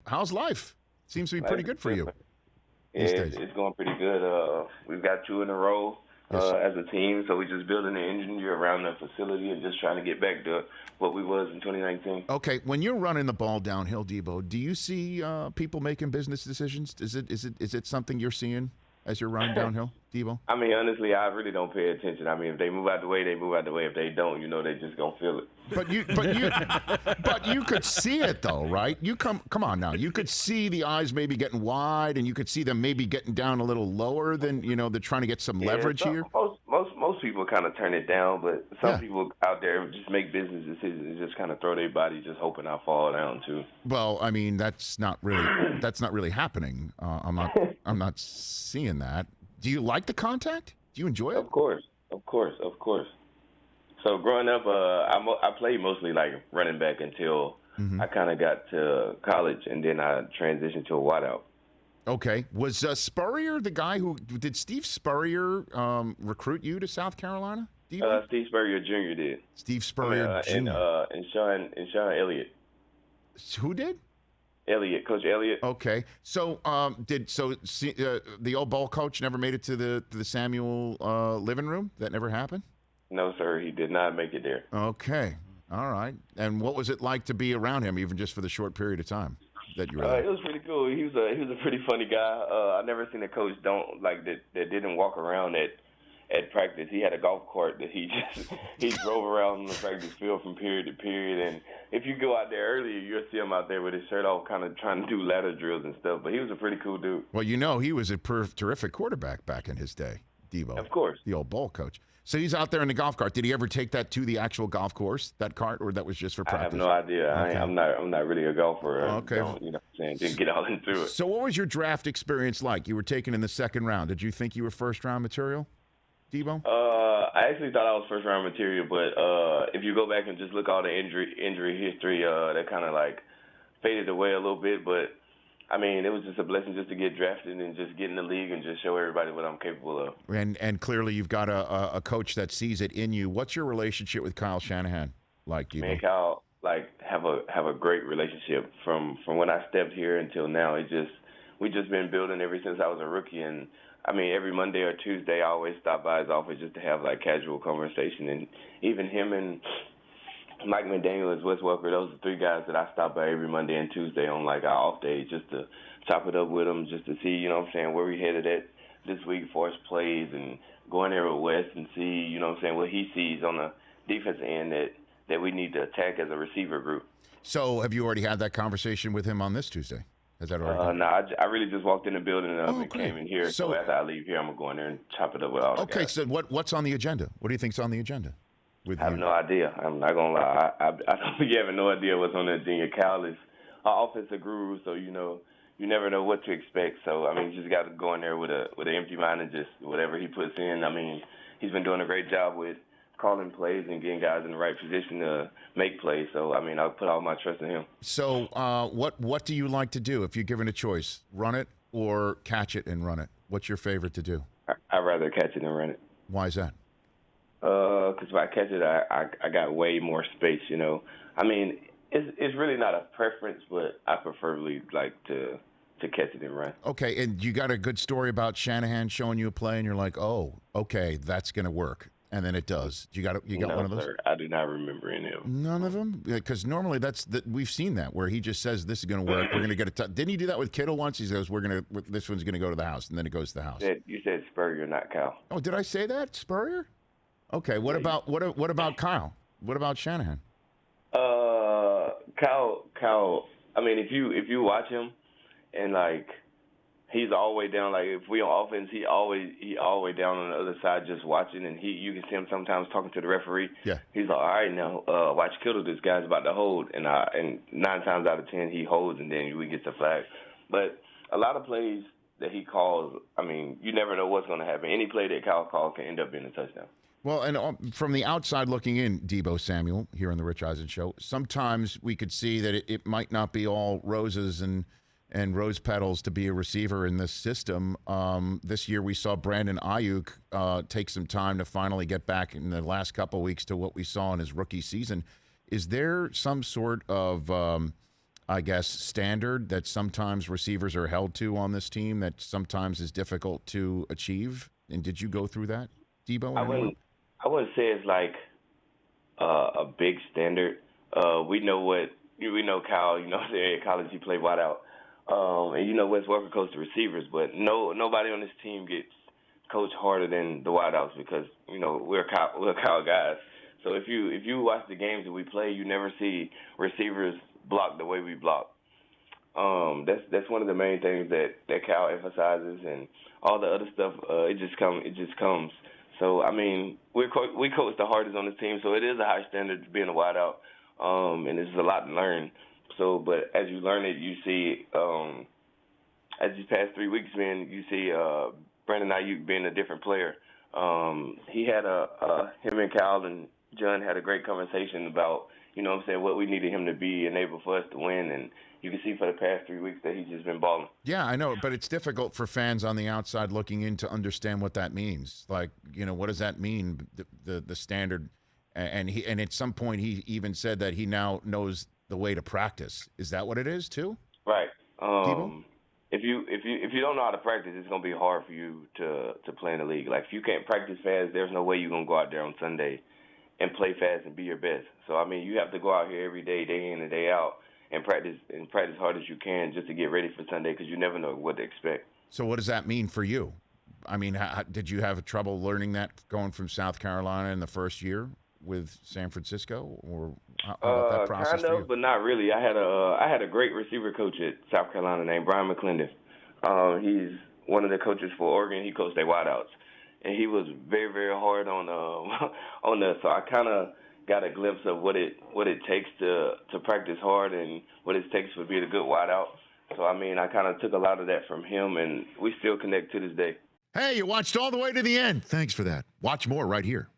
how's life? Seems to be pretty good for you. Yeah, it's going pretty good. We've got 2 in a row as a team, so we're just building the engine around the facility and just trying to get back to what we was in 2019. Okay, when you're running the ball downhill, Deebo, do you see people making business decisions? Is it something you're seeing as you're running downhill, Deebo? I mean, honestly, I really don't pay attention. I mean, if they move out the way, they move out the way. If they don't, they just gonna feel it. But you could see it though, right? You come on now. You could see the eyes maybe getting wide, and you could see them maybe getting down a little lower than they're trying to get some leverage here. Most people kind of turn it down, but some people out there just make business decisions and just kind of throw their body, just hoping I fall down too. Well, I mean, that's not really happening. I'm not seeing that. Do you like the contact? Do you enjoy it? Of course. So growing up, I played mostly like running back until I kind of got to college, and then I transitioned to a wideout. Okay. Was Spurrier the guy did Steve Spurrier recruit you to South Carolina? Steve Spurrier Jr. did. Steve Spurrier Jr. And Sean Elliott. Who did? Coach Elliott. Okay. So the old ball coach never made it to the Samuel living room? That never happened? No, sir. He did not make it there. Okay. All right. And what was it like to be around him, even just for the short period of time that you were there? It was pretty cool. He was a pretty funny guy. I never seen a coach that didn't walk around at practice. He had a golf cart that he drove around on the practice field from period to period. And if you go out there earlier, you'll see him out there with his shirt off, kind of trying to do ladder drills and stuff. But he was a pretty cool dude. Well, he was a terrific quarterback back in his day, Deebo. Of course. The old ball coach. So he's out there in the golf cart. Did he ever take that to the actual golf course, that cart, or that was just for practice? I have no idea. Okay. I'm not really a golfer. Okay. Didn't get all into it. So what was your draft experience like? You were taken in the second round. Did you think you were first-round material, Deebo? I actually thought I was first-round material, but if you go back and just look all the injury history, that kind of like faded away a little bit. But I mean, it was just a blessing just to get drafted and just get in the league and just show everybody what I'm capable of. And clearly you've got a coach that sees it in you. What's your relationship with Kyle Shanahan like, Deebo? Me and Kyle have a great relationship from when I stepped here until now. We just been building ever since I was a rookie. And I mean, every Monday or Tuesday I always stop by his office just to have like casual conversation. And even him and Mike McDaniel and Wes Welker, those are 3 guys that I stop by every Monday and Tuesday on like our off days just to chop it up with them, just to see, where we headed at this week for his plays, and going there with Wes and see, what he sees on the defensive end that we need to attack as a receiver group. So have you already had that conversation with him on this Tuesday? Has that already? No, I really just walked in the building and came in here. So after I leave here, I'm going to go in there and chop it up with all the guys. Okay, so what's on the agenda? What do you think's on the agenda? I have no idea. I'm not going to lie. I don't think you have no idea what's on the agenda. Cal is an offensive guru, so, you never know what to expect. So, I mean, you just got to go in there with an empty mind and just whatever he puts in. I mean, he's been doing a great job with calling plays and getting guys in the right position to make plays. So, I mean, I'll put all my trust in him. So, what do you like to do if you're given a choice? Run it or catch it and run it? What's your favorite to do? I'd rather catch it than run it. Why is that? Because if I catch it, I got way more space, I mean, it's really not a preference, but I preferably like to catch it and run. Okay, and you got a good story about Shanahan showing you a play, and you're like, oh, okay, that's going to work. And then it does. You got one of those? Sir, I do not remember any of them. None of them? Because normally we've seen that, where he just says, this is going to work. We're going to get it. Didn't he do that with Kittle once? He says, this one's going to go to the house, and then it goes to the house. You said Spurrier, not Kyle. Oh, did I say that? Spurrier? Okay, what about Kyle? What about Shanahan? Kyle. I mean, if you watch him, and like he's all the way down. Like if we on offense, he all the way down on the other side just watching, and you can see him sometimes talking to the referee. Yeah. He's like, all right, now watch Kittle. This guy's about to hold, and 9 times out of 10 he holds, and then we get the flag. But a lot of plays that he calls, I mean, you never know what's going to happen. Any play that Kyle calls can end up being a touchdown. Well, and from the outside looking in, Deebo Samuel, here on the Rich Eisen Show, sometimes we could see that it might not be all roses and rose petals to be a receiver in this system. This year we saw Brandon Ayuk take some time to finally get back in the last couple of weeks to what we saw in his rookie season. Is there some sort of I guess, standard that sometimes receivers are held to on this team that sometimes is difficult to achieve? And did you go through that, Deebo? I wouldn't say it's like a big standard. We know Kyle. At college he played wideout, and Wes Walker coached the receivers. But nobody on this team gets coached harder than the wideouts because we're Kyle guys. So if you watch the games that we play, you never see receivers block the way we block. That's one of the main things that Kyle emphasizes, and all the other stuff. It just comes. So I mean, we coach the hardest on the team, so it is a high standard being a wideout, and it's a lot to learn. So, but as you learn it, you see, as these past 3 weeks, man, you see Brandon Ayuk being a different player. He had him and Kyle and John had a great conversation about, what we needed him to be and able for us to win. And you can see for the past 3 weeks that he's just been balling. Yeah, I know, but it's difficult for fans on the outside looking in to understand what that means. Like, what does that mean, the standard? And at some point he even said that he now knows the way to practice. Is that what it is too? Right. Deebo? If you don't know how to practice, it's gonna be hard for you to play in the league. Like if you can't practice fast, there's no way you're gonna go out there on Sunday and play fast and be your best. So I mean, you have to go out here every day, day in and day out, and practice hard as you can just to get ready for Sunday because you never know what to expect. So what does that mean for you? I mean, did you have trouble learning that going from South Carolina in the first year with San Francisco, or how about that process kind for of, you? but not really. I had a great receiver coach at South Carolina named Brian McClendon. He's one of the coaches for Oregon. He coached their wideouts, and he was very, very hard on on us. So I kind of got a glimpse of what it takes to practice hard and what it takes to be a good wideout. So I mean, I kind of took a lot of that from him, and we still connect to this day. Hey, you watched all the way to the end. Thanks for that. Watch more right here.